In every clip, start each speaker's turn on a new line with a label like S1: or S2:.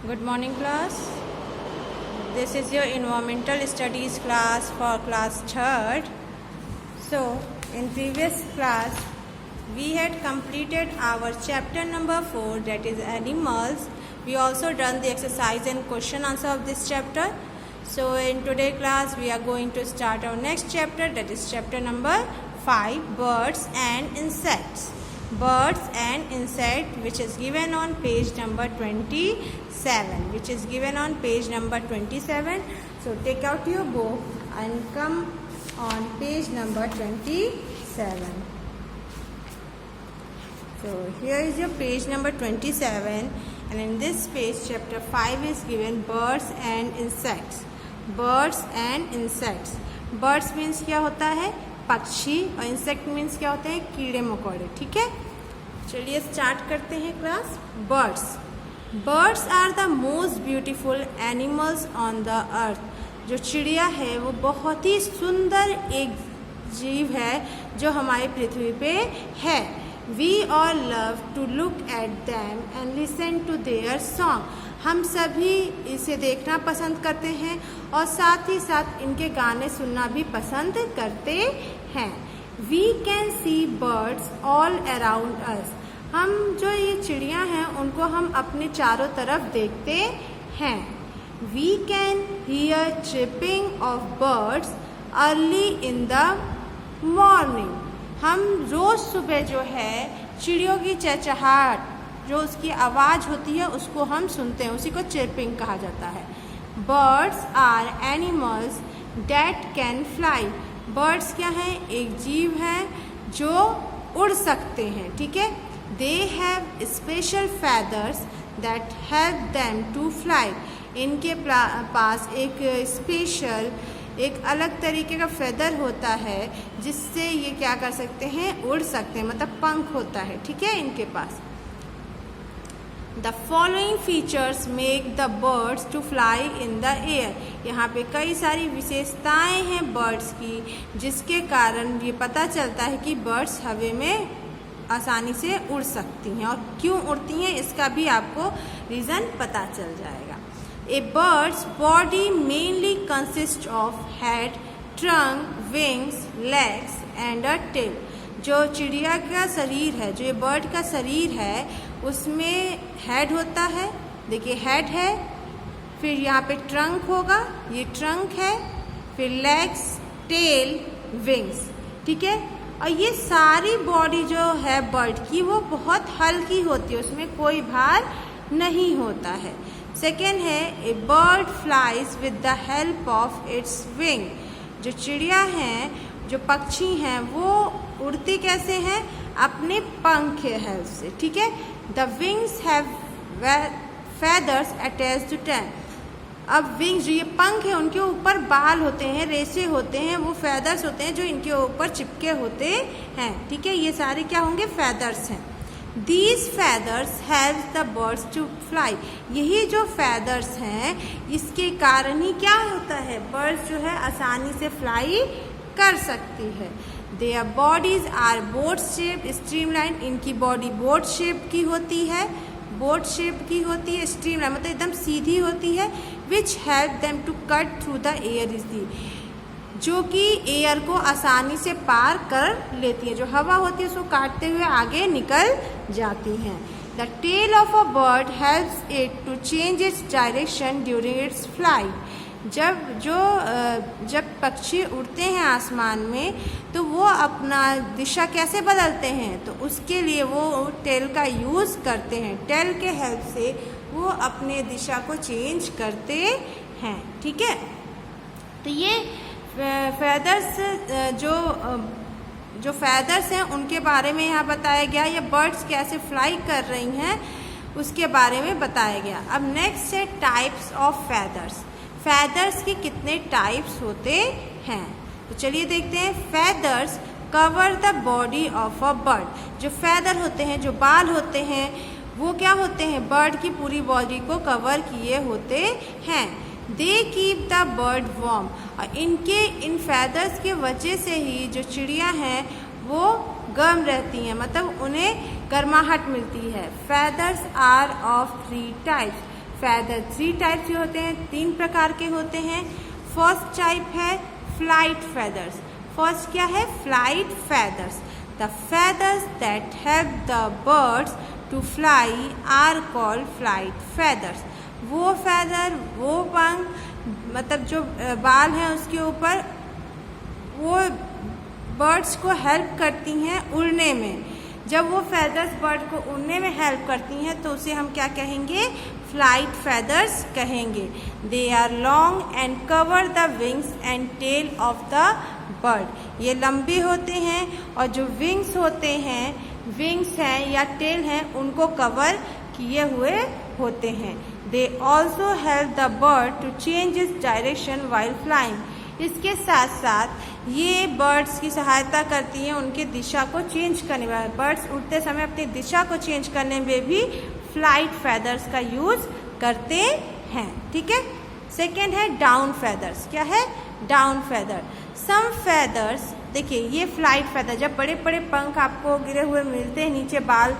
S1: Good morning class. This is your environmental studies class for class 3rd. So in previous class we had completed our chapter number 4, that is animals. We also done the exercise and question answer of this chapter. So in today's class we are going to start our next chapter, that is chapter number 5, birds and insects. Birds and insect, which is given on page number 27. So take out your book and come on page number 27. So here is your page number 27, and in this page chapter 5 is given birds and insects. Birds and insects. Birds means क्या होता है? पक्षी, और insect means क्या होते हैं? कीड़े मकोड़े. ठीक है, चलिए स्टार्ट करते हैं class. Birds. Birds are the most beautiful animals on the earth. जो चिड़िया है वो बहुत ही सुंदर एक जीव है जो हमारी पृथ्वी पे है. We all love to look at them and listen to their song. हम सभी इसे देखना पसंद करते हैं और साथ ही साथ इनके गाने सुनना भी पसंद करते हैं. We can see birds all around us. हम जो ये चिड़िया हैं उनको हम अपने चारों तरफ देखते हैं. We can hear chirping of birds early in the morning. हम रोज सुबह जो है चिड़ियों की चहचहाट, जो उसकी आवाज़ होती है उसको हम सुनते हैं, उसी को चिरपिंग कहा जाता है. Birds are animals that can fly. बर्ड्स क्या है? एक जीव है जो उड़ सकते हैं. ठीक है, they have special feathers that help them to fly. इनके पास एक स्पेशल, एक अलग तरीके का फेदर होता है जिससे ये क्या कर सकते हैं? उड़ सकते हैं, मतलब पंख होता है. ठीक है, इनके पास. The following features make the birds to fly in the air. यहाँ पे कई सारी विशेषताएं हैं बर्ड्स की जिसके कारण ये पता चलता है कि बर्ड्स हवा में आसानी से उड़ सकती हैं, और क्यों उड़ती हैं इसका भी आपको रीज़न पता चल जाएगा. A bird's body mainly consists of head, trunk, wings, legs and a tail. जो चिड़िया का शरीर है, जो ये बर्ड का शरीर है, उसमें हेड होता है. देखिए हेड है, फिर यहाँ पे ट्रंक होगा, ये ट्रंक है, फिर लेग्स, टेल, विंग्स. ठीक है, और ये सारी बॉडी जो है बर्ड की वो बहुत हल्की होती है, उसमें कोई भार नहीं होता है. सेकेंड है, a bird flies with the help of its wing. जो चिड़िया हैं, जो पक्षी हैं, वो उड़ती कैसे हैं? अपने पंख के हेल्प से. ठीक है, the wings have feathers attached to tail. अब विंग्स, जो ये पंख है, उनके ऊपर बाल होते हैं, रेशे होते हैं, वो फेदर्स होते हैं जो इनके ऊपर चिपके होते हैं. ठीक है, ये सारे क्या होंगे? फेदर्स हैं. These feathers help the birds to fly. यही जो feathers हैं इसके कारण ही क्या होता है? बर्ड्स जो है आसानी से फ्लाई कर सकती है. Their bodies are boat shaped, streamlined. इनकी बॉडी बोट शेप की होती है, बोट शेप की होती है, स्ट्रीमलाइन मतलब एकदम सीधी होती है. Which help them to cut through the air easily. जो कि एयर को आसानी से पार कर लेती है, जो हवा होती है उसको काटते हुए आगे निकल जाती हैं. The tail of a bird helps it to change its direction during its flight. जब पक्षी उड़ते हैं आसमान में तो वो अपना दिशा कैसे बदलते हैं? तो उसके लिए वो टेल का यूज़ करते हैं. टेल के हेल्प से वो अपने दिशा को चेंज करते हैं. ठीक है, तो ये फेदर्स, जो फेदर्स हैं उनके बारे में यहाँ बताया गया. ये बर्ड्स कैसे फ्लाई कर रही हैं उसके बारे में बताया गया. अब नेक्स्ट है टाइप्स ऑफ फेदर्स. फेदर्स के कितने टाइप्स होते हैं तो चलिए देखते हैं. Feathers cover the body of a bird. जो फेदर होते हैं, जो बाल होते हैं, वो क्या होते हैं? बर्ड की पूरी बॉडी को कवर किए होते हैं. They keep the bird warm. और इन फेदर्स के वजह से ही जो चिड़िया हैं वो गर्म रहती हैं, मतलब उन्हें गर्माहट मिलती है. Feathers are of 3 types. Feather 3 type के होते हैं, 3 प्रकार के होते हैं। फर्स्ट टाइप है फ्लाइट फेदर्स। फर्स्ट क्या है? Flight feathers. The feathers that help the birds to fly are called flight feathers. वो फेदर, वो पंख, मतलब जो बाल हैं उसके ऊपर, वो बर्ड्स को हेल्प करती हैं उड़ने में। जब वो फेदर्स बर्ड को उड़ने में हेल्प करती हैं तो उसे हम क्या कहेंगे? फ्लाइट फेदर्स कहेंगे। They are long and cover the wings and tail of the bird. ये लंबे होते हैं और जो विंग्स होते हैं, विंग्स हैं या टेल हैं, उनको कवर किए हुए होते हैं। They also help the bird to change its direction while flying. इसके साथ साथ ये बर्ड्स की सहायता करती हैं उनके दिशा को चेंज करने में। बर्ड्स उड़ते समय अपनी दिशा को चेंज करने में भी फ्लाइट फेदर्स का यूज करते हैं। ठीक है। सेकेंड है डाउन फेदर्स। क्या है? Down feather. सम फेदर्स, देखिए ये फ्लाइट फेदर, जब बड़े बड़े पंख आपको गिरे हुए मिलते हैं नीचे बाल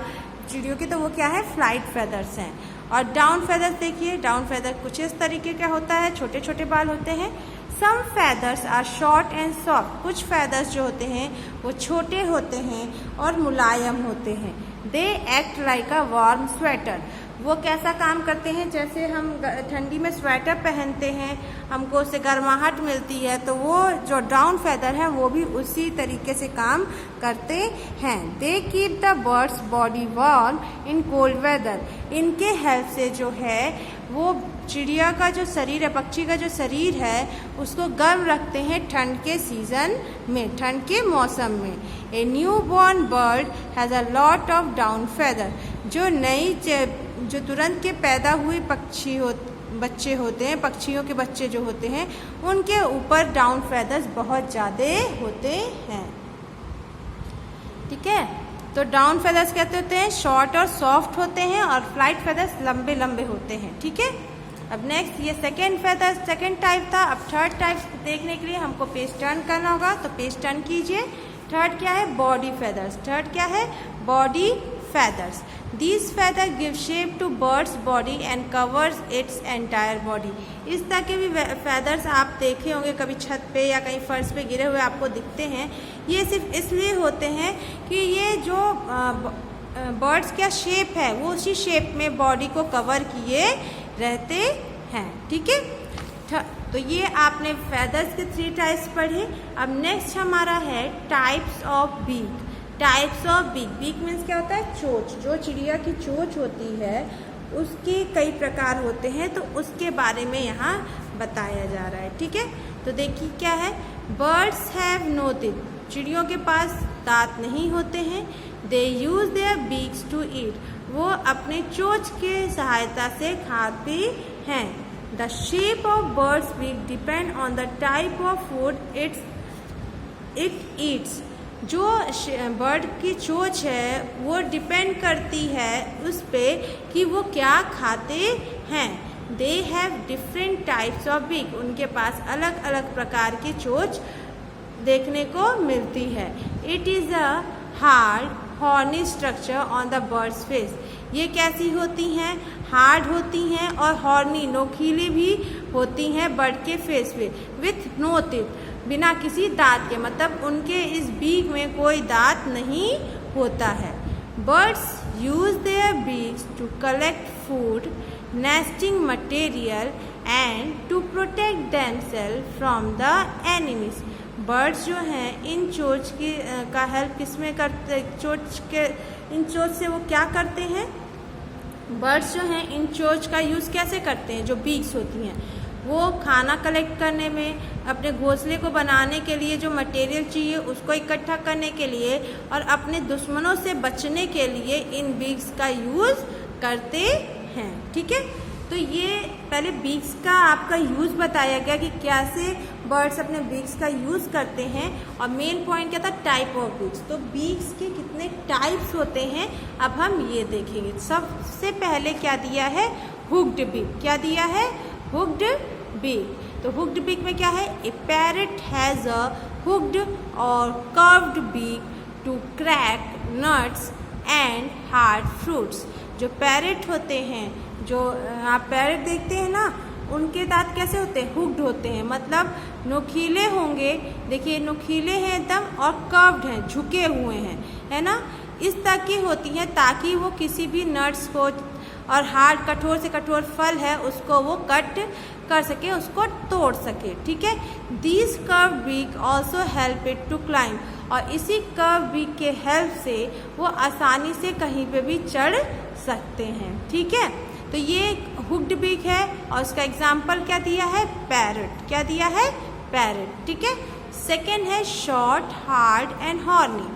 S1: चिड़ियों के, तो वो क्या है? फ्लाइट फेदर्स हैं। और डाउन फेदर्स देखिए, डाउन फेदर कुछ इस तरीके का होता है, छोटे छोटे बाल होते हैं। Some feathers are short and soft. कुछ फेदर्स जो होते हैं वो छोटे होते हैं और मुलायम होते हैं। They act like a warm sweater. वो कैसा काम करते हैं? जैसे हम ठंडी में स्वेटर पहनते हैं, हमको उससे गर्माहट मिलती है, तो वो जो डाउन फेदर है वो भी उसी तरीके से काम करते हैं। They keep the birds body warm in cold weather. इनके हेल्प से जो है वो चिड़िया का जो शरीर है, पक्षी का जो शरीर है, उसको गर्म रखते हैं ठंड के सीजन में, ठंड के मौसम में। A new born bird has a lot of down feather. जो तुरंत के पैदा हुए बच्चे होते हैं, पक्षियों के बच्चे जो होते हैं, उनके ऊपर डाउन फेदर्स बहुत ज़्यादा होते हैं। ठीक है। तो डाउन फेदर्स कहते होते हैं शॉर्ट और सॉफ्ट होते हैं, और फ्लाइट फेदर्स लंबे लंबे होते हैं। ठीक है। अब नेक्स्ट ये सेकेंड टाइप था। अब थर्ड टाइप देखने के लिए हमको पेज टर्न करना होगा, तो पेज टर्न कीजिए। थर्ड क्या है? Body feathers. थर्ड क्या है? Body feathers. These feathers give shape to bird's body and covers its entire body. इस तरह के भी feathers आप देखे होंगे कभी छत पे या कहीं फर्श पे गिरे हुए आपको दिखते हैं। ये सिर्फ इसलिए होते हैं कि ये जो बर्ड्स क्या शेप है, वो उसी शेप में बॉडी को कवर किए रहते हैं। ठीक है। तो ये आपने feathers के 3 टाइप्स पढ़े। अब नेक्स्ट हमारा है types of beak. Types of beak. Beak means क्या होता है? चोंच। जो चिड़िया की चोंच होती है उसके कई प्रकार होते हैं, तो उसके बारे में यहाँ बताया जा रहा है। ठीक है। तो देखिए क्या है? Birds have no teeth. चिड़ियों के पास दांत नहीं होते हैं। They use their beaks to eat. वो अपने चोंच के सहायता से खाते हैं। The shape of birds beak depend on the type of food it eats. जो बर्ड की चोंच है वो डिपेंड करती है उस पे कि वो क्या खाते हैं। They have different types of beak. उनके पास अलग अलग प्रकार की चोंच देखने को मिलती है। It is a hard horny structure on the birds face. ये कैसी होती हैं? हार्ड होती हैं और हॉर्नी नोकीली भी होती हैं बर्ड के फेस पे। विथ नो टीथ, बिना किसी दांत के, मतलब उनके इस बीक में कोई दांत नहीं होता है। Birds use their beaks to collect food, nesting material and to protect themself from the enemies. बर्ड्स जो हैं इन चोंच की का हेल्प किसमें करते? इन चोंच से वो क्या करते हैं? बर्ड्स जो हैं इन चोंच का यूज़ कैसे करते हैं? जो बीक्स होती हैं वो खाना कलेक्ट करने में, अपने घोंसले को बनाने के लिए जो मटेरियल चाहिए उसको इकट्ठा करने के लिए, और अपने दुश्मनों से बचने के लिए इन बीक्स का यूज़ करते हैं। ठीक है। तो ये पहले बीक्स का आपका यूज़ बताया गया कि कैसे बर्ड्स अपने बीक्स का यूज़ करते हैं, और मेन पॉइंट क्या था? Type of beaks. तो बीक्स के कितने टाइप्स होते हैं अब हम ये देखेंगे। सबसे पहले क्या दिया है? Hooked beak. क्या दिया है? Hooked beak. तो हुक्ड बीक में क्या है? A parrot has a hooked और curved beak to crack nuts and hard fruits. जो पैरेट होते हैं, जो आप पैरेट देखते हैं ना, उनके दांत कैसे होते हैं? हुक्ड होते हैं, मतलब नुकीले होंगे। देखिए नुकीले हैं एकदम और कर्व्ड हैं, झुके हुए हैं, है ना। इस तरह की होती हैं ताकि वो किसी भी नट्स को और हार्ड कठोर से कठोर फल है उसको वो कट कर सके, उसको तोड़ सके, ठीक है। These curve beak also help it to climb, और इसी कर्व बीक के हेल्प से वो आसानी से कहीं पे भी चढ़ सकते हैं, ठीक है। तो ये हुक्ड बीक है और उसका एग्जाम्पल क्या दिया है? पैरट। क्या दिया है? पैरट, ठीक है। सेकेंड है शॉर्ट, हार्ड एंड हॉर्नी।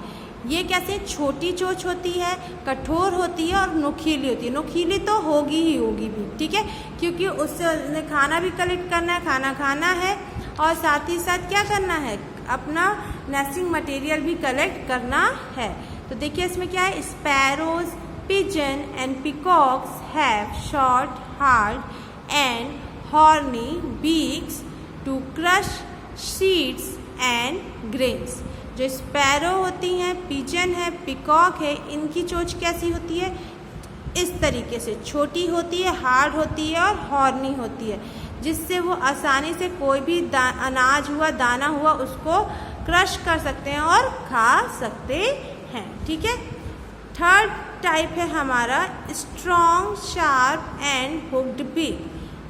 S1: ये कैसे? छोटी चोंच होती है, कठोर होती है और नुकीली होती है। नुकीली तो होगी ही होगी भी, ठीक है, क्योंकि उससे खाना भी कलेक्ट करना है, खाना खाना है और साथ ही साथ क्या करना है? अपना नेस्टिंग मटेरियल भी कलेक्ट करना है। तो देखिए इसमें क्या है? Sparrows, pigeon and peacocks have short, hard and horny beaks to crush seeds and grains. जो स्पैरो होती हैं, पिजन है, पिकॉक है, इनकी चोंच कैसी होती है? इस तरीके से छोटी होती है, हार्ड होती है और हॉर्नी होती है, जिससे वो आसानी से कोई भी अनाज हुआ, दाना हुआ, उसको क्रश कर सकते हैं और खा सकते हैं, ठीक है। थर्ड टाइप है हमारा strong, sharp and hooked beak.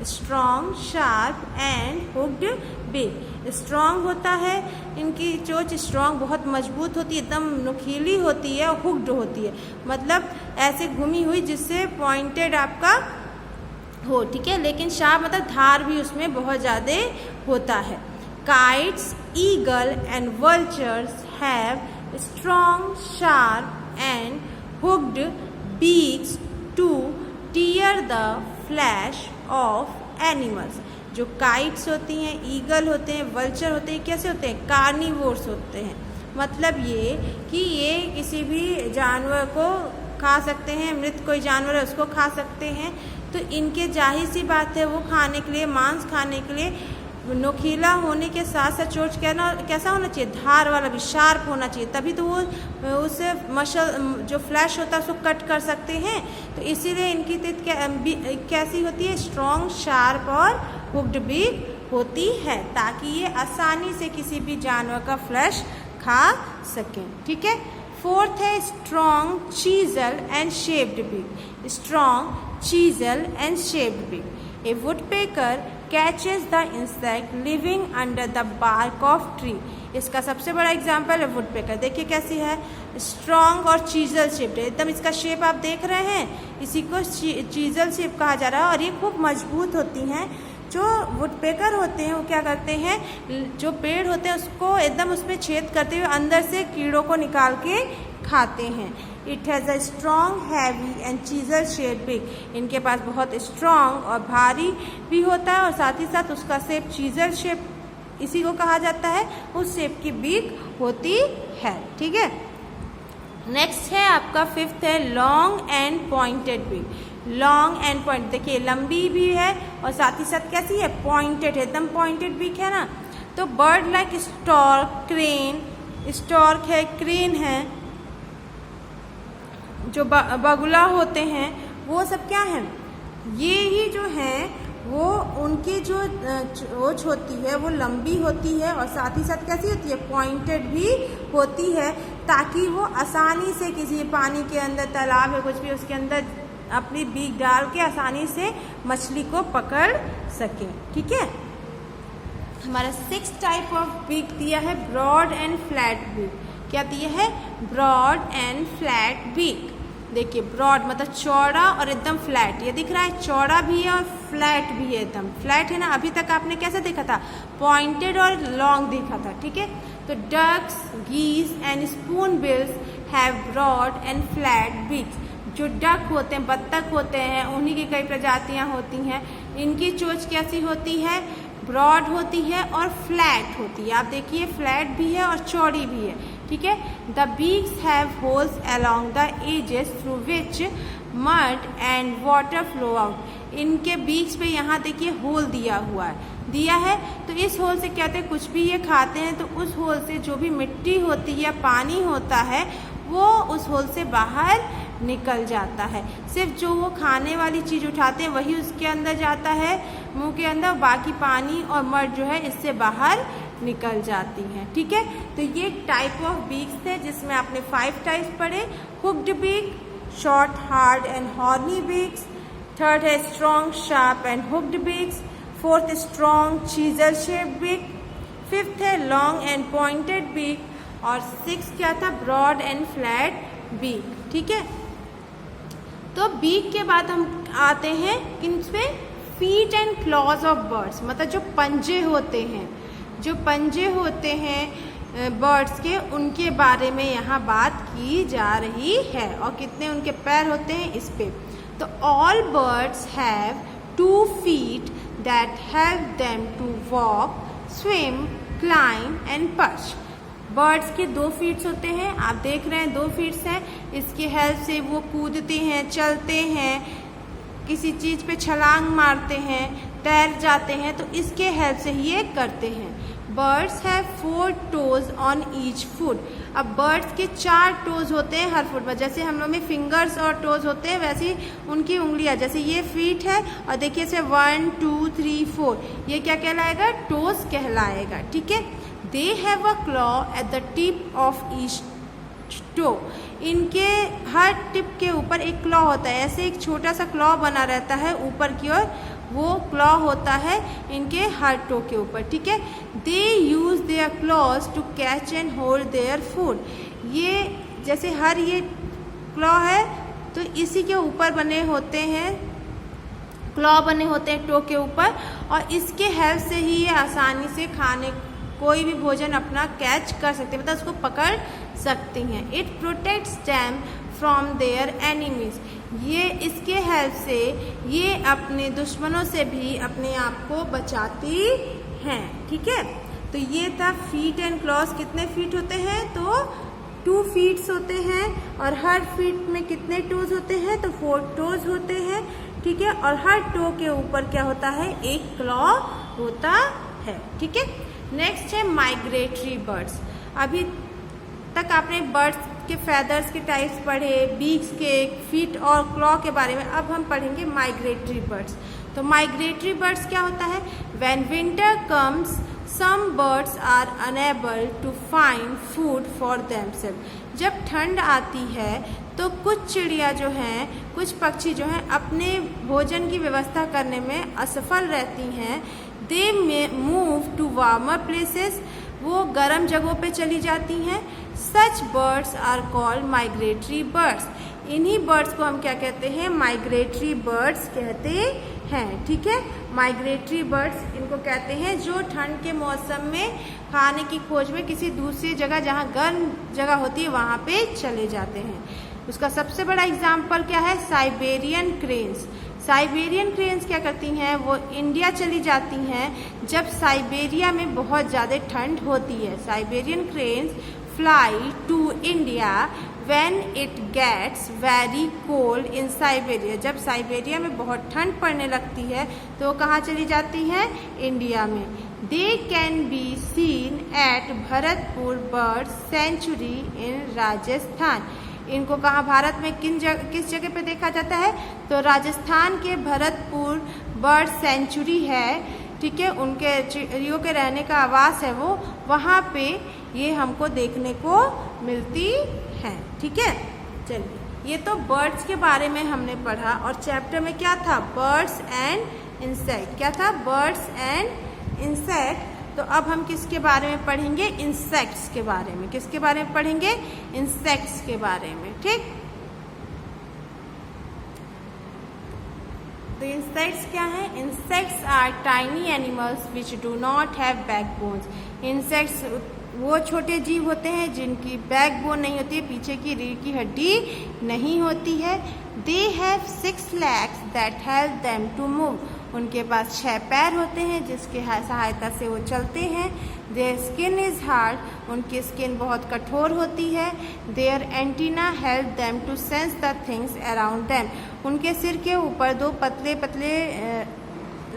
S1: Strong, sharp and hooked beak. Strong होता है, इनकी चोंच स्ट्रॉन्ग बहुत मजबूत होती है, एकदम नुकीली होती है और हुक्ड होती है, मतलब ऐसे घुमी हुई जिससे पॉइंटेड आपका हो, ठीक है। लेकिन शार्प मतलब धार भी उसमें बहुत ज़्यादा होता है। Kites, eagle and vultures have strong, sharp and hooked beaks two tier the flash of animals. जो काइट्स होती हैं, ईगल होते हैं, वल्चर होते हैं, कैसे होते हैं? कार्निवोर्स होते हैं, मतलब ये कि ये किसी भी जानवर को खा सकते हैं, मृत कोई जानवर है उसको खा सकते हैं। तो इनके जाहिर सी बात है वो खाने के लिए, मांस खाने के लिए नुकीला होने के साथ साथ चोंच कैसा होना चाहिए? धार वाला भी, शार्प होना चाहिए, तभी तो वो उससे मसल जो फ्लैश होता है उसको कट कर सकते हैं। तो इसीलिए इनकी तेज कैसी होती है? स्ट्रॉन्ग, शार्प और हुक्ड बीक होती है, ताकि ये आसानी से किसी भी जानवर का फ्लैश खा सकें, ठीक है। फोर्थ है strong, chisel and shaped beak. Strong, chisel and shaped beak. A woodpecker catches the insect living under the bark of tree. इसका सबसे बड़ा एग्जाम्पल है वुडपेकर। देखिए कैसी है? स्ट्रॉन्ग और चीजल शेप्ड है, एकदम इसका शेप आप देख रहे हैं, इसी को चीजल शेप कहा जा रहा है। और ये खूब मजबूत होती हैं। जो वुडपेकर होते हैं वो क्या करते हैं? जो पेड़ होते हैं उसको एकदम उसमें छेद करते हुए अंदर से कीड़ों को निकाल के खाते हैं। It has a strong, heavy and chisel shape beak. इनके पास बहुत स्ट्रॉन्ग और भारी भी होता है और साथ ही साथ उसका शेप चीजल शेप, इसी को कहा जाता है, उस शेप की बीक होती है, ठीक है। नेक्स्ट है आपका फिफ्थ है long and pointed beak. Long and point, देखिए लंबी भी है और साथ ही साथ कैसी है? पॉइंटेड है, एकदम पॉइंटेड बीक है ना। तो bird like stork, crane, stork है, क्रेन है, जो बगुला होते हैं, वो सब क्या हैं? ये ही जो हैं वो उनकी जो चोंच होती है वो लंबी होती है और साथ ही साथ कैसी होती है? पॉइंटेड भी होती है, ताकि वो आसानी से किसी पानी के अंदर, तालाब है कुछ भी, उसके अंदर अपनी बीक डाल के आसानी से मछली को पकड़ सके, ठीक है। हमारा सिक्स टाइप ऑफ बीक दिया है ब्रॉड एंड फ्लैट बीक। क्या दिया है? Broad and flat beak. देखिए ब्रॉड मतलब चौड़ा और एकदम फ्लैट, ये दिख रहा है, चौड़ा भी है और फ्लैट भी है, एकदम फ्लैट है ना। अभी तक आपने कैसे देखा था? पॉइंटेड और लॉन्ग देखा था, ठीक है। तो ducks, geese and spoonbills have broad and flat beaks. जो डक होते हैं, बत्तख होते हैं, उन्हीं की कई प्रजातियां होती हैं, इनकी चोंच कैसी होती है? ब्रॉड होती है और फ्लैट होती है। आप देखिए फ्लैट भी है और चौड़ी भी है, ठीक है। The beaks have holes along the edges through which mud and water flow out. इनके बीक्स पे यहाँ देखिए होल दिया हुआ है, तो इस होल से क्या होता है? कुछ भी ये खाते हैं तो उस होल से जो भी मिट्टी होती है या पानी होता है वो उस होल से बाहर निकल जाता है। सिर्फ जो वो खाने वाली चीज़ उठाते हैं वही उसके अंदर जाता है मुंह के अंदर, बाकी पानी और मड जो है इससे बाहर निकल जाती हैं। ठीक है, तो ये टाइप ऑफ बीक्स थे जिसमें आपने 5 टाइप्स पढ़े। Hooked beak, short, hard and horny beaks. Third है strong, sharp and hooked beaks. Fourth strong chisel shape beak. Fifth है लॉन्ग एंड पॉइंटेड बीक। और सिक्स क्या था, ब्रॉड एंड फ्लैट बीक। ठीक है, तो बीक के बाद हम आते हैं किन पे, feet and clause of birds, मतलब जो पंजे होते हैं, जो पंजे होते हैं बर्ड्स के, उनके बारे में यहाँ बात की जा रही है। और कितने उनके पैर होते हैं इस पे। तो all birds have 2 feet that help them to walk, swim, climb and perch. Birds के 2 फीट्स होते हैं, आप देख रहे हैं 2 फीट्स हैं। इसकी हेल्प से वो कूदते हैं, चलते हैं, किसी चीज़ पे छलांग मारते हैं, तैर जाते हैं, तो इसके हेल्प से ही ये करते हैं। Birds have 4 toes on each foot. अब बर्ड्स के 4 टोज होते हैं हर फुट पर, जैसे हम लोग में फिंगर्स और टोज होते हैं वैसे ही उनकी उंगलियां, जैसे ये फीट है और देखिए इसे 1 2 3 4, ये क्या कहलाएगा, टोज कहलाएगा। ठीक है, they have a claw at the tip of each toe. इनके हर टिप के ऊपर एक क्लॉ होता है, ऐसे एक छोटा सा क्लॉ बना रहता है ऊपर की ओर, वो क्लॉ होता है इनके हर टो के ऊपर। ठीक है, they use their claws to catch and hold their food. ये जैसे हर ये क्लॉ है तो इसी के ऊपर बने होते हैं, क्लॉ बने होते हैं टो के ऊपर, और इसके हेल्प से ही ये आसानी से खाने कोई भी भोजन अपना कैच कर सकते हैं, मतलब उसको पकड़ सकती हैं। It protects them from their enemies. ये इसके हेल्प से ये अपने दुश्मनों से भी अपने आप को बचाती हैं। ठीक है, तो ये था फीट एंड क्लॉज। कितने फीट होते हैं, तो 2 फीट्स होते हैं, और हर फीट में कितने टोज होते हैं, तो 4 टोज होते हैं। ठीक है, और हर टो के ऊपर क्या होता है, एक क्लॉ होता है। ठीक है, नेक्स्ट है माइग्रेटरी बर्ड्स। अभी तक आपने बर्ड्स के फेदर्स के टाइप्स पढ़े, बीक्स के, फीट और क्लॉ के बारे में। अब हम पढ़ेंगे माइग्रेटरी बर्ड्स। तो माइग्रेटरी बर्ड्स क्या होता है, when winter comes some birds are unable to find food for themself. जब ठंड आती है तो कुछ चिड़िया जो हैं, कुछ पक्षी जो हैं, अपने भोजन की व्यवस्था करने में असफल रहती हैं। They move to warmer places, वो गर्म जगहों पे चली जाती हैं। Such birds are called migratory birds. इन्हीं बर्ड्स को हम क्या कहते हैं, माइग्रेटरी बर्ड्स कहते हैं। ठीक है, माइग्रेटरी बर्ड्स इनको कहते हैं जो ठंड के मौसम में खाने की खोज में किसी दूसरी जगह, जहाँ गर्म जगह होती है, वहाँ पे चले जाते हैं। उसका सबसे बड़ा एग्जाम्पल क्या है, साइबेरियन क्रेन्स। साइबेरियन क्रेन्स क्या करती हैं, वो इंडिया चली जाती हैं जब साइबेरिया में बहुत ज़्यादा ठंड होती है। Siberian cranes fly to India when it gets very cold in Siberia. जब साइबेरिया में बहुत ठंड पड़ने लगती है तो वो कहाँ चली जाती हैं, इंडिया में। They can be seen at Bharatpur bird sanctuary in Rajasthan. इनको कहाँ, भारत में किस जगह पे देखा जाता है, तो राजस्थान के भरतपुर बर्ड सेंचुरी है। ठीक है, उनके चिड़ियों के रहने का आवास है वो, वहाँ पे ये हमको देखने को मिलती है। ठीक है, चलिए, ये तो बर्ड्स के बारे में हमने पढ़ा। और चैप्टर में क्या था, बर्ड्स एंड इंसेक्ट। क्या था, बर्ड्स एंड इंसेक्ट। तो अब हम किसके बारे में पढ़ेंगे, इंसेक्ट्स के बारे में। किसके बारे में पढ़ेंगे, इंसेक्ट्स के बारे में। ठीक, तो इंसेक्ट्स क्या है, insects are tiny animals which do not have backbones. Insects वो छोटे जीव होते हैं जिनकी बैकबोन नहीं होती है, पीछे की रीढ़ की हड्डी नहीं होती है। They have 6 legs that help them to move. उनके पास 6 पैर होते हैं जिसके सहायता से वो चलते हैं। देयर स्किन इज हार्ड, उनकी स्किन बहुत कठोर होती है। Their antenna help them to sense the things around them. उनके सिर के ऊपर 2 पतले पतले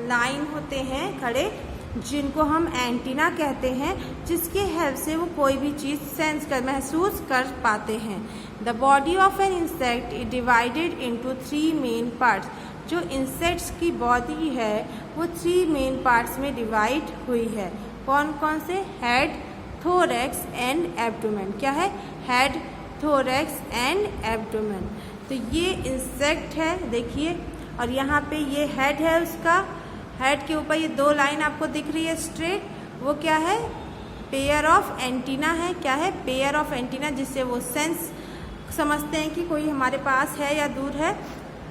S1: लाइन होते हैं खड़े, जिनको हम एंटीना कहते हैं, जिसके हेल्प से वो कोई भी चीज़ महसूस कर पाते हैं। The body of an insect is divided into 3 main parts. जो इंसेक्ट्स की बॉडी है वो 3 मेन पार्ट्स में डिवाइड हुई है। कौन कौन से? Head, thorax and abdomen. क्या है? Head, thorax and abdomen. तो ये इंसेक्ट है, देखिए, और यहाँ पे ये हेड है उसका। हेड के ऊपर ये 2 लाइन आपको दिख रही है स्ट्रेट, वो क्या है? पेयर ऑफ एंटीना है। क्या है? पेयर ऑफ एंटीना, जिससे वो सेंस समझते हैं कि कोई हमारे पास है या दूर है।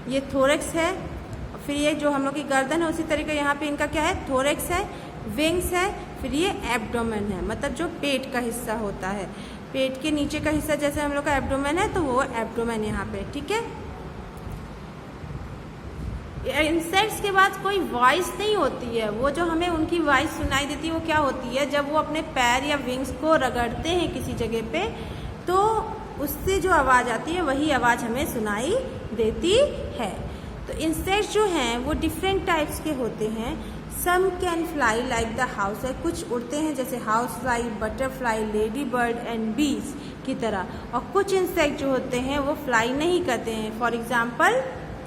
S1: ये थोरैक्स है। फिर ये जो हम लोग की गर्दन है उसी तरीके यहाँ पे इनका क्या है? थोरैक्स है, विंग्स है, फिर ये एब्डोमेन है, मतलब जो पेट का हिस्सा होता है। पेट के नीचे का हिस्सा जैसे हम लोग का एब्डोमेन है, तो वो एब्डोमेन यहाँ पे, ठीक है। इंसेक्ट्स के बाद कोई वॉइस नहीं होती है, वो जो हमें उनकी वॉइस सुनाई देती है वो क्या होती है? जब वो अपने पैर या विंग्स को रगड़ते हैं किसी जगह पे, तो उससे जो आवाज़ आती है वही आवाज़ हमें सुनाई देती है। तो इंसेक्ट्स जो हैं वो डिफरेंट टाइप्स के होते हैं। Some can fly like the house है, कुछ उड़ते हैं जैसे house fly, butterfly, ladybird and bees की तरह, और कुछ इंसेक्ट जो होते हैं वो फ्लाई नहीं करते हैं, फॉर एग्जाम्पल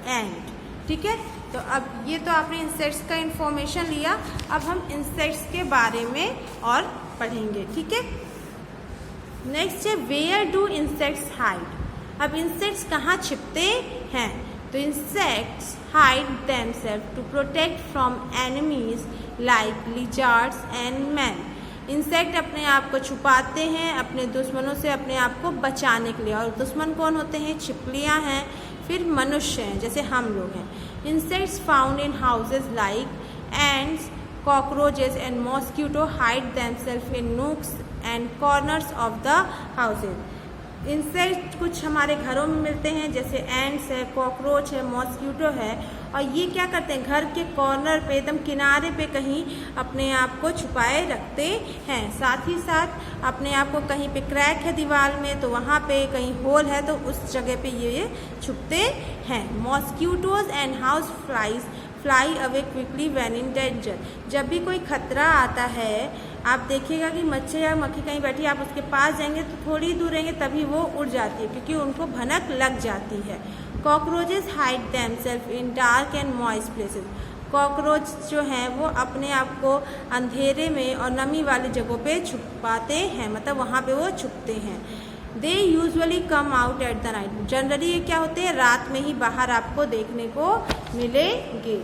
S1: एंट, ठीक है। तो अब ये तो आपने इंसेक्ट्स का इंफॉर्मेशन लिया, अब हम इंसेक्ट्स के बारे में और पढ़ेंगे, ठीक है। नेक्स्ट है वेयर डू इंसेक्ट्स हाइड। अब इंसेक्ट्स कहाँ छिपते हैं? तो insects hide themself to protect from enemies like lizards and man. Insect अपने आप को छुपाते हैं अपने दुश्मनों से अपने आप को बचाने के लिए, और दुश्मन कौन होते हैं? छिपलियाँ हैं, फिर मनुष्य हैं जैसे हम लोग हैं। Insects found in houses like ends, cockroaches and mosquito hide themselves in nooks and corners of the houses. Insect कुछ हमारे घरों में मिलते हैं जैसे एंड्स है, कॉकरोच है, मॉस्किटो है, और ये क्या करते हैं? घर के कॉर्नर पे, एकदम किनारे पे कहीं अपने आप को छुपाए रखते हैं। साथ ही साथ अपने आप को कहीं पे क्रैक है दीवार में तो वहाँ पे कहीं होल है तो उस जगह पे ये छुपते हैं। Mosquitoes and house flies fly away quickly when in danger. जब भी कोई खतरा आता है, आप देखिएगा कि मच्छर या मक्खी कहीं बैठी, आप उसके पास जाएंगे तो थोड़ी दूर रहेंगे तभी वो उड़ जाती है, क्योंकि उनको भनक लग जाती है। Cockroaches hide themself in dark and moist places. Cockroach जो हैं वो अपने आप को अंधेरे में और नमी वाली जगहों पे छुपाते हैं, मतलब वहाँ पे वो छुपते हैं। They usually come out at the night. Generally ये क्या होते हैं? रात में ही बाहर आपको देखने को मिलेंगे।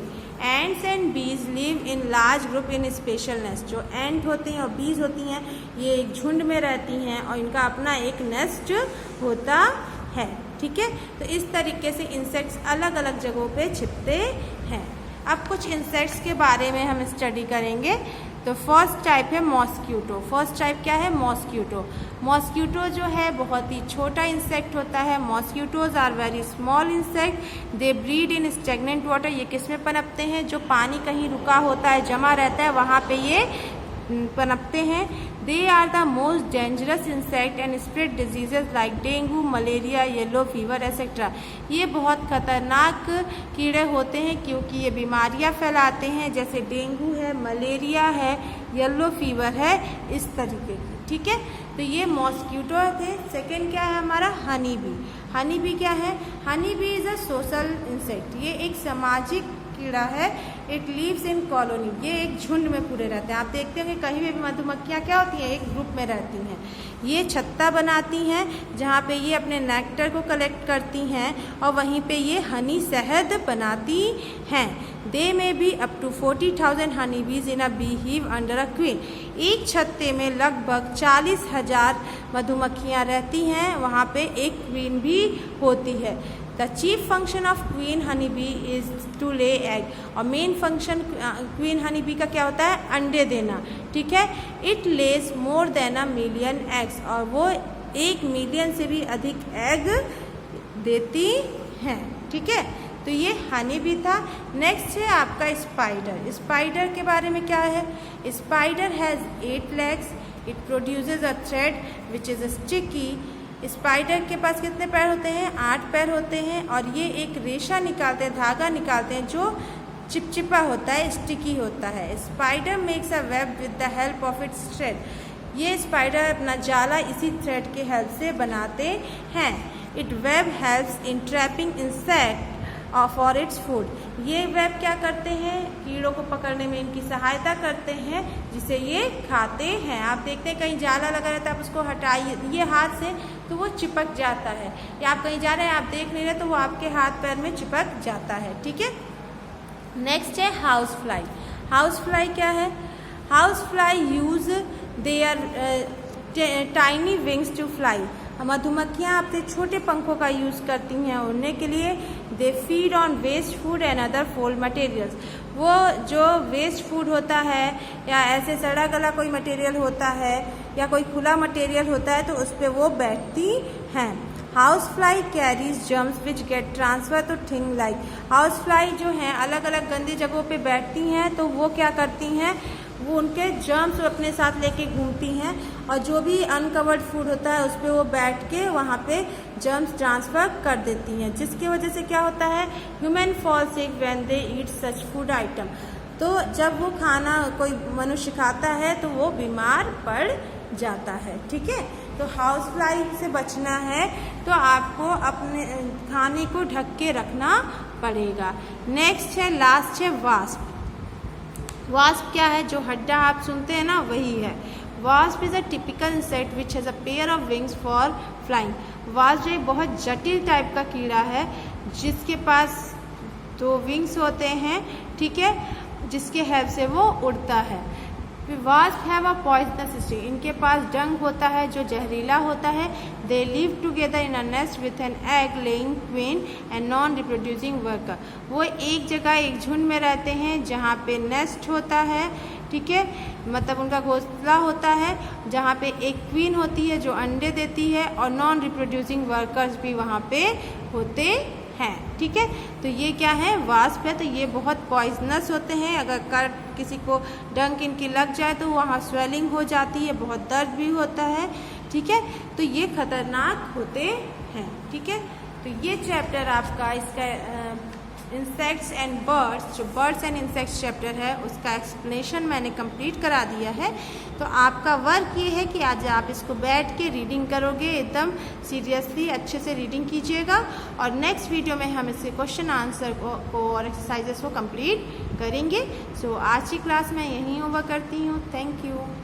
S1: एंड्स एंड बीज live in large group in special nest. जो एंट होते हैं और बीज होती हैं ये एक झुंड में रहती हैं और इनका अपना एक नेस्ट होता है, ठीक है। तो इस तरीके से इंसेक्ट्स अलग अलग जगहों पे छिपते हैं। अब कुछ इंसेक्ट्स के बारे में हम स्टडी करेंगे। तो फर्स्ट टाइप है मॉस्किटो। फर्स्ट टाइप क्या है? मॉस्किटो। मॉस्किटो जो है बहुत ही छोटा इंसेक्ट होता है। Mosquitoes are very small insect. They breed in stagnant water. ये किस में पनपते हैं? जो पानी कहीं रुका होता है, जमा रहता है, वहाँ पे ये पनपते हैं। They are the most dangerous insect and spread diseases like dengue, malaria, yellow fever etcetera. ये बहुत खतरनाक कीड़े होते हैं क्योंकि ये बीमारियां फैलाते हैं, जैसे डेंगू है, मलेरिया है, येलो फीवर है, इस तरीके की, ठीक है। तो ये मॉस्किटो थे। सेकेंड क्या है हमारा? Honey bee. हनी बी क्या है? Honey bee is a social insect. ये एक सामाजिक कीड़ा है। It leaves in colony. ये एक झुंड में पूरे रहते हैं। आप देखते होंगे कहीं भी मधुमक्खियाँ क्या होती हैं? एक ग्रुप में रहती हैं। ये छत्ता बनाती हैं जहाँ पे ये अपने नेक्टर को कलेक्ट करती हैं और वहीं पे ये हनी शहद बनाती हैं। दे में भी अप टू 40,000 हनी बीज इन अ बी हिव अंडर अ क्वीन। एक छत्ते में लगभग 40,000 मधुमक्खियाँ रहती हैं, वहाँ पे एक क्वीन भी होती है। The chief function of queen honey bee is to lay egg. और main function queen honey bee का क्या होता है? अंडे देना, ठीक है। It lays more than a million eggs. और वो 1 मिलियन से भी अधिक एग देती हैं, ठीक है। तो ये हनी बी था। नेक्स्ट है आपका स्पाइडर। स्पाइडर के बारे में क्या है? Spider has 8 legs. It produces a thread which is sticky. Spider के पास कितने पैर होते हैं? 8 पैर होते हैं और ये एक रेशा निकालते हैं, धागा निकालते हैं जो चिपचिपा होता है, स्टिकी होता है। Spider makes a web with the help of it's thread. ये स्पाइडर अपना जाला इसी थ्रेड के हेल्प से बनाते हैं। It web helps in trapping insect for its food. ये वेब क्या करते हैं, कीड़ों को पकड़ने में इनकी सहायता करते हैं, जिसे ये खाते हैं। आप देखते हैं कहीं जाला लगा रहता है, आप उसको हटाइए हाथ से तो वो चिपक जाता है, या आप कहीं जा रहे हैं आप देख नहीं रहे तो वो आपके हाथ पैर में चिपक जाता है, ठीक है। नेक्स्ट है हाउस फ्लाई। हाउस फ्लाई क्या है? House fly use their tiny wings to fly. मधुमक्खियाँ अपने छोटे पंखों का यूज़ करती हैं उड़ने के लिए। They feed on waste food and other fold materials. वो जो वेस्ट फूड होता है या ऐसे सड़ा गला कोई मटेरियल होता है या कोई खुला मटेरियल होता है तो उस पर वो बैठती हैं। House fly carries germs which get transfer to thing like. House fly जो हैं अलग अलग गंदी जगहों पे बैठती हैं तो वो क्या करती हैं, वो उनके जर्म्स अपने साथ लेके घूमती हैं और जो भी अनकवर्ड फूड होता है उस पर वो बैठ के वहाँ पे जर्म्स ट्रांसफ़र कर देती हैं, जिसकी वजह से क्या होता है, human fall sick when they eat such food item. तो जब वो खाना कोई मनुष्य खाता है तो वो बीमार पड़ जाता है, ठीक है। तो हाउस फ्लाई से बचना है तो आपको अपने खाने को ढक के रखना पड़ेगा। नेक्स्ट है, लास्ट है वास्प। वास्प क्या है? जो हड्डा आप सुनते हैं ना वही है। Wasp is a typical insect which has a pair of wings for flying. Wasp एक बहुत जटिल टाइप का कीड़ा है जिसके पास 2 विंग्स होते हैं, ठीक है, जिसके हेल्प से वो उड़ता है। Wasp have a poisonous sting. इनके पास डंक होता है जो जहरीला होता है। They live together in a nest with an egg laying queen and non reproducing worker. वो एक जगह एक झुंड में रहते हैं जहाँ पे नेस्ट होता है, ठीक है, मतलब उनका घोंसला होता है, जहाँ पे एक क्वीन होती है जो अंडे देती है और नॉन रिप्रोड्यूसिंग वर्कर्स भी वहाँ पे होते हैं, ठीक है। तो ये क्या है, वास्प है। तो ये बहुत पॉइजनस होते हैं। अगर किसी को डंक इनकी लग जाए तो वहाँ स्वेलिंग हो जाती है, बहुत दर्द भी होता है, ठीक है। तो ये खतरनाक होते हैं, ठीक है। तो ये चैप्टर आपका इसका इंसेक्ट्स एंड बर्ड्स, जो बर्ड्स एंड इंसेक्ट्स चैप्टर है उसका एक्सप्लेनेशन मैंने कंप्लीट करा दिया है। तो आपका वर्क ये है कि आज आप इसको बैठ के रीडिंग करोगे, एकदम सीरियसली अच्छे से रीडिंग कीजिएगा और नेक्स्ट वीडियो में हम इसके क्वेश्चन आंसर को और एक्सरसाइजेस को कंप्लीट करेंगे। सो आज की क्लास मैं यहीं ओवर करती हूँ। Thank you.